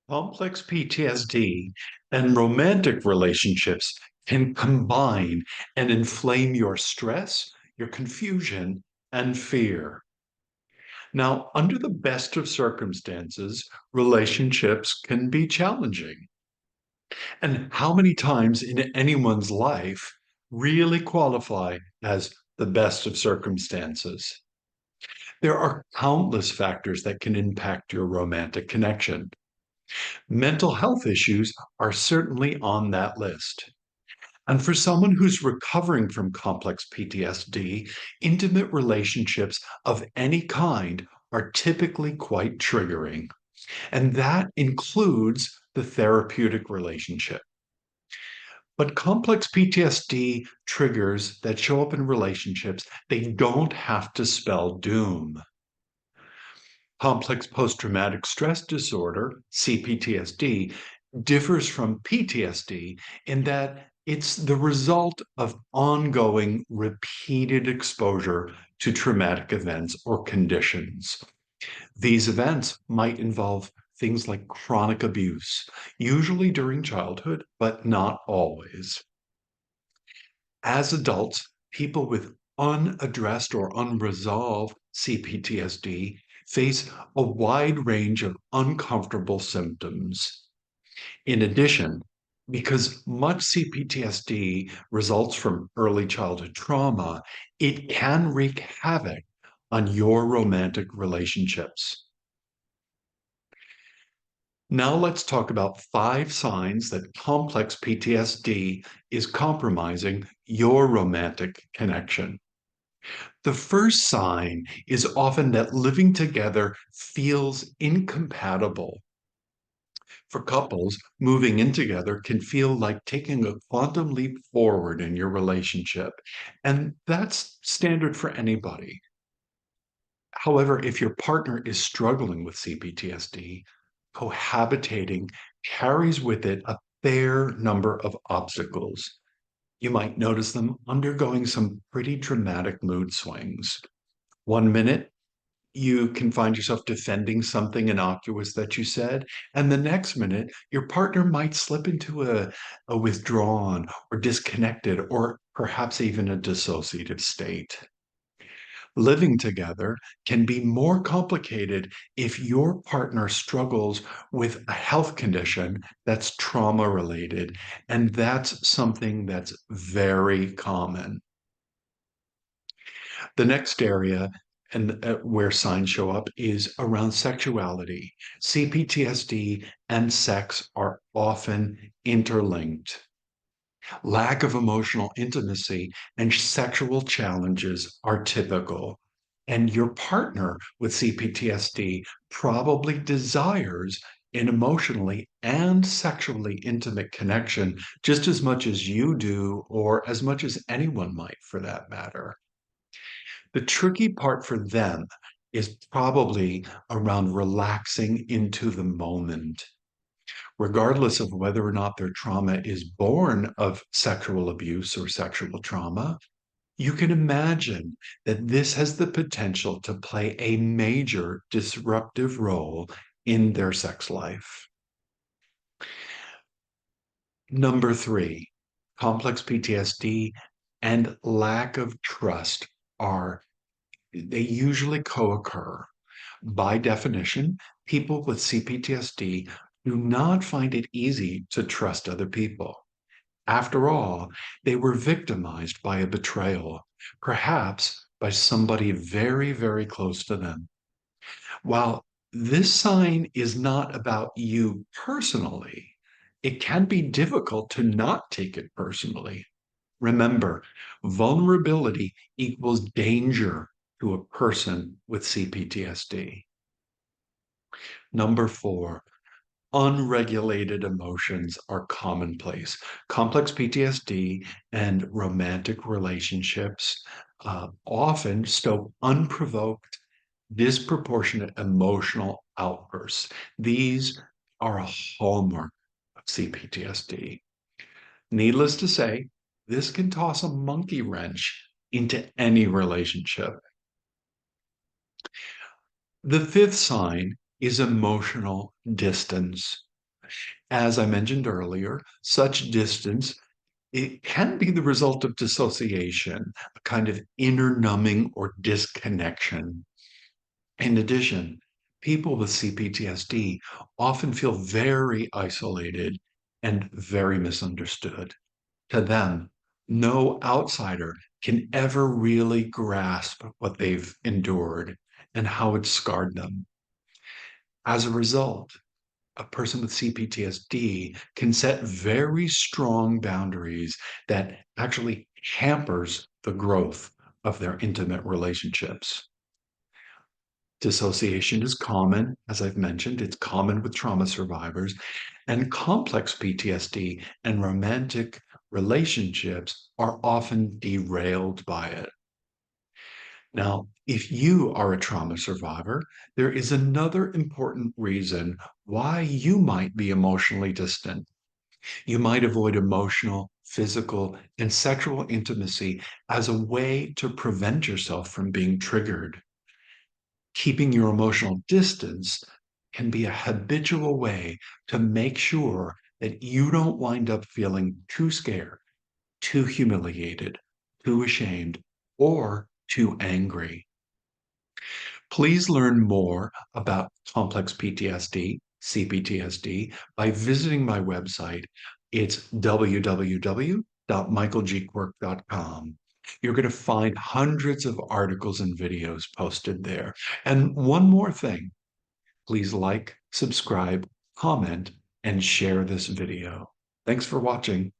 Complex PTSD and romantic relationships can combine and inflame your stress, your confusion, and fear. Now, under the best of circumstances, relationships can be challenging. And how many times in anyone's life really qualify as the best of circumstances? There are countless factors that can impact your romantic connection. Mental health issues are certainly on that list. And for someone who's recovering from complex PTSD, intimate relationships of any kind are typically quite triggering. And that includes the therapeutic relationship. But complex PTSD triggers that show up in relationships, they don't have to spell doom. Complex post traumatic stress disorder, CPTSD, differs from PTSD in that it's the result of ongoing, repeated exposure to traumatic events or conditions. These events might involve things like chronic abuse, usually during childhood, but not always. As adults, people with unaddressed or unresolved CPTSD face a wide range of uncomfortable symptoms. In addition, because much CPTSD results from early childhood trauma, it can wreak havoc on your romantic relationships. Now, let's talk about 5 signs that complex PTSD is compromising your romantic connection. The first sign is often that living together feels incompatible. For couples, moving in together can feel like taking a quantum leap forward in your relationship, and that's standard for anybody. However, if your partner is struggling with CPTSD, cohabitating carries with it a fair number of obstacles. You might notice them undergoing some pretty dramatic mood swings. One minute, you can find yourself defending something innocuous that you said. And the next minute, your partner might slip into a withdrawn or disconnected or perhaps even a dissociative state. Living together can be more complicated if your partner struggles with a health condition that's trauma related. And that's something that's very common. The next area and where signs show up is around sexuality. CPTSD and sex are often interlinked. Lack of emotional intimacy and sexual challenges are typical. And your partner with CPTSD probably desires an emotionally and sexually intimate connection just as much as you do, or as much as anyone might for that matter. The tricky part for them is probably around relaxing into the moment. Regardless of whether or not their trauma is born of sexual abuse or sexual trauma, you can imagine that this has the potential to play a major disruptive role in their sex life. Number 3, complex PTSD and lack of trust are they usually co-occur. By definition, people with CPTSD do not find it easy to trust other people. After all, they were victimized by a betrayal, perhaps by somebody very, very close to them. While this sign is not about you personally, it can be difficult to not take it personally. Remember, vulnerability equals danger to a person with CPTSD. Number 4, unregulated emotions are commonplace. Complex PTSD and romantic relationships often stoke unprovoked, disproportionate emotional outbursts. These are a hallmark of CPTSD. Needless to say, this can toss a monkey wrench into any relationship. The fifth sign is emotional distance. As I mentioned earlier, such distance it can be the result of dissociation, a kind of inner numbing or disconnection. In addition, people with CPTSD often feel very isolated and very misunderstood. To them, no outsider can ever really grasp what they've endured and how it scarred them. As a result, a person with CPTSD can set very strong boundaries that actually hampers the growth of their intimate relationships. Dissociation is common, as I've mentioned, it's common with trauma survivors, and complex PTSD and romantic relationships are often derailed by it. Now, if you are a trauma survivor, there is another important reason why you might be emotionally distant. You might avoid emotional, physical, and sexual intimacy as a way to prevent yourself from being triggered. Keeping your emotional distance can be a habitual way to make sure that you don't wind up feeling too scared, too humiliated, too ashamed, or too angry. Please learn more about complex PTSD, CPTSD, by visiting my website. It's www.michaelgquirk.com. You're going to find hundreds of articles and videos posted there. And one more thing, please like, subscribe, comment, and share this video. Thanks for watching.